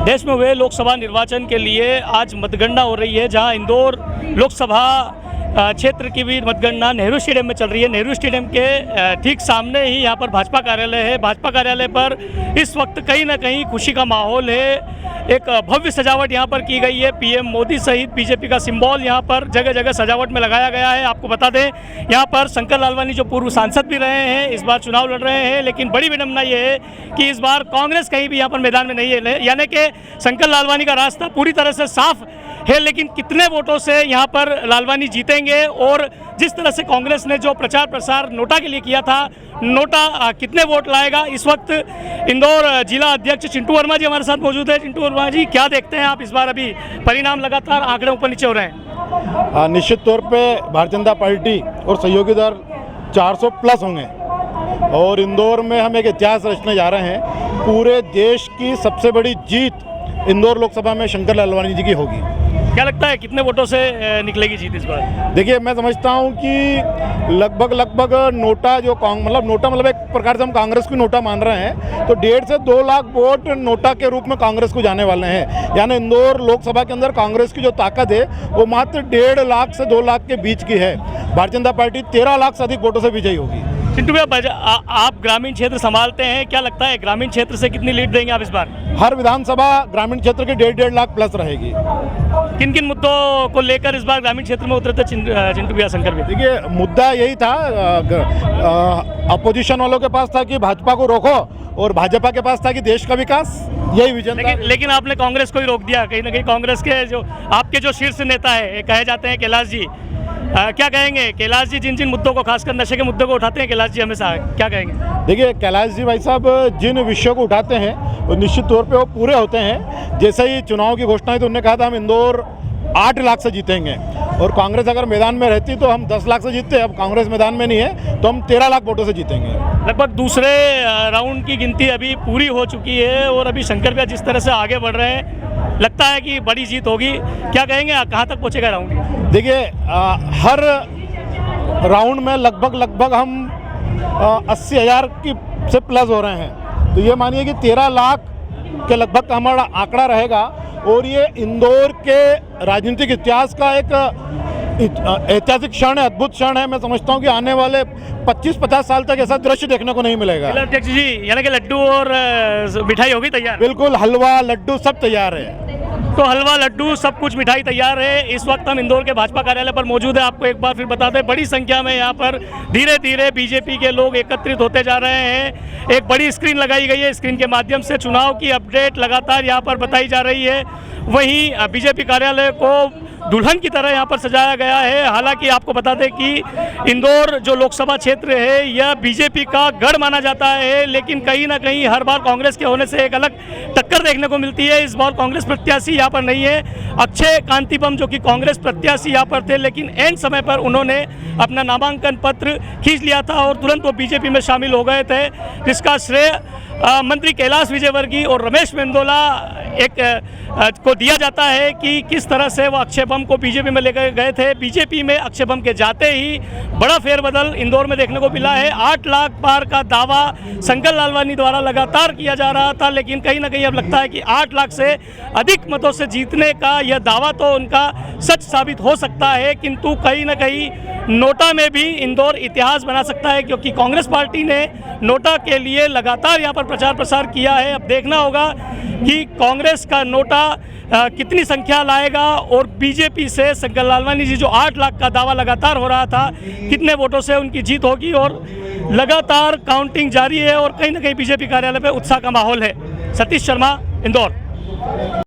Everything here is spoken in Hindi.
देश में हुए लोकसभा निर्वाचन के लिए आज मतगणना हो रही है, जहां इंदौर लोकसभा क्षेत्र की भी मतगणना नेहरू स्टेडियम में चल रही है। नेहरू स्टेडियम के ठीक सामने ही यहां पर भाजपा कार्यालय है। भाजपा कार्यालय पर इस वक्त कहीं ना कहीं खुशी का माहौल है। एक भव्य सजावट यहां पर की गई है। पीएम मोदी सहित बीजेपी का सिंबल यहां पर जगह जगह सजावट में लगाया गया है। आपको बता दें, यहां पर शंकर लालवानी जो पूर्व सांसद भी रहे हैं, इस बार चुनाव लड़ रहे हैं, लेकिन बड़ी विडंबना ये है कि इस बार कांग्रेस कहीं भी यहां पर मैदान में नहीं है। यानी कि शंकर लालवानी का रास्ता पूरी तरह से साफ है, लेकिन कितने वोटों से यहाँ पर लालवानी जीतेंगे और जिस तरह से कांग्रेस ने जो प्रचार प्रसार नोटा के लिए किया था, नोटा कितने वोट लाएगा। इस वक्त इंदौर जिला अध्यक्ष चिंटू वर्मा जी हमारे साथ मौजूद है। चिंटू वर्मा जी, क्या देखते हैं आप इस बार? अभी परिणाम लगातार आंकड़े ऊपर नीचे हो रहे हैं। निश्चित तौर पे भारतीय जनता पार्टी और सहयोगी दल 400 प्लस होंगे और इंदौर में हम एक इतिहास रचने जा रहे हैं। पूरे देश की सबसे बड़ी जीत इंदौर लोकसभा में शंकर लालवानी जी की होगी। क्या लगता है कितने वोटों से निकलेगी जीत इस बार? देखिए, मैं समझता हूं कि लगभग नोटा जो नोटा मतलब एक प्रकार से हम कांग्रेस की नोटा मान रहे हैं, तो 1.5 से 2 लाख वोट नोटा के रूप में कांग्रेस को जाने वाले हैं। यानी इंदौर लोकसभा के अंदर कांग्रेस की जो ताकत है वो मात्र 1.5 लाख से 2 लाख के बीच की है। भारतीय जनता पार्टी 13 लाख से अधिक वोटों से विजयी होगी। चिंटू भैया, आप ग्रामीण क्षेत्र संभालते हैं, क्या लगता है ग्रामीण क्षेत्र से कितनी लीड देंगे आप इस बार? हर विधानसभा ग्रामीण क्षेत्र की 1.5 लाख प्लस रहेगी। किन किन मुद्दों को लेकर इस बार ग्रामीण क्षेत्र में उतरे थे चिंटू भैया, शंकर भैया? देखिए, मुद्दा यही था, अपोजिशन वालों के पास था कि भाजपा को रोको और भाजपा के पास था कि देश का विकास, यही विजन था। लेकिन आपने कांग्रेस को ही रोक दिया। कहीं ना कहीं कांग्रेस के जो आपके जो शीर्ष नेता है कहे जाते हैं कैलाश जी, क्या कहेंगे? कैलाश जी जिन जिन मुद्दों को, खासकर नशे के मुद्दों को उठाते हैं, कैलाश जी हमेशा, क्या कहेंगे? देखिए, कैलाश जी भाई साहब जिन विषयों को उठाते हैं वो निश्चित तौर पे वो पूरे होते हैं। जैसे ही चुनाव की घोषणा हुई तो उन्होंने कहा था हम इंदौर 8 लाख से जीतेंगे, और कांग्रेस अगर मैदान में रहती तो हम 10 लाख से जीतते। अब कांग्रेस मैदान में नहीं है तो हम 13 लाख वोटों से जीतेंगे। लगभग दूसरे राउंड की गिनती अभी पूरी हो चुकी है और अभी शंकर भैया जिस तरह से आगे बढ़ रहे हैं, लगता है कि बड़ी जीत होगी। क्या कहेंगे, कहाँ तक पहुँचेगा राउंड? देखिए, हर राउंड में लगभग हम 80,000 की से प्लस हो रहे हैं, तो ये मानिए कि 13 लाख के लगभग हमारा आंकड़ा रहेगा। और ये इंदौर के राजनीतिक इतिहास का एक ऐतिहासिक क्षण है, अद्भुत क्षण है। मैं समझता हूँ कि आने वाले 25-50 साल तक ऐसा दृश्य देखने को नहीं मिलेगा। अध्यक्ष जी, यानी कि लड्डू और मिठाई होगी तैयार? बिल्कुल, हलवा लड्डू सब तैयार है। तो हलवा लड्डू सब कुछ मिठाई तैयार है। इस वक्त हम इंदौर के भाजपा कार्यालय पर मौजूद है। आपको एक बार फिर बता दें, बड़ी संख्या में यहाँ पर धीरे धीरे बीजेपी के लोग एकत्रित होते जा रहे हैं। एक बड़ी स्क्रीन लगाई गई है, स्क्रीन के माध्यम से चुनाव की अपडेट लगातार यहाँ पर बताई जा रही है। वहीं बीजेपी कार्यालय को दुल्हन की तरह यहाँ पर सजाया गया है। हालांकि आपको बता दें कि इंदौर जो लोकसभा क्षेत्र है यह बीजेपी का गढ़ माना जाता है, लेकिन कहीं ना कहीं हर बार कांग्रेस के होने से एक अलग टक्कर देखने को मिलती है। इस बार कांग्रेस प्रत्याशी यहाँ पर नहीं है। अक्षय कांतिबम जो कि कांग्रेस प्रत्याशी यहाँ पर थे, लेकिन एंड समय पर उन्होंने अपना नामांकन पत्र खींच लिया था और तुरंत वो बीजेपी में शामिल हो गए थे, जिसका श्रेय मंत्री कैलाश विजयवर्गीय और रमेश मेंदोला को दिया जाता है कि किस तरह से वो अक्षय बम को बीजेपी में लेकर गए थे। बीजेपी में अक्षय बम के जाते ही बड़ा फेरबदल इंदौर में देखने को मिला है। 8 लाख पार का दावा शंकर लालवानी द्वारा लगातार किया जा रहा था, लेकिन कहीं ना कहीं अब लगता है कि 8 लाख से अधिक मतों से जीतने का यह दावा तो उनका सच साबित हो सकता है, किंतु कहीं ना कहीं नोटा में भी इंदौर इतिहास बना सकता है, क्योंकि कांग्रेस पार्टी ने नोटा के लिए लगातार यहाँ पर प्रचार प्रसार किया है। अब देखना होगा कि कांग्रेस का नोटा कितनी संख्या लाएगा और बीजेपी से शंकर लालवानी जी जो 8 लाख का दावा लगातार हो रहा था, कितने वोटों से उनकी जीत होगी। और लगातार काउंटिंग जारी है और कहीं ना कहीं बीजेपी कार्यालय पे उत्साह का माहौल है। सतीश शर्मा, इंदौर।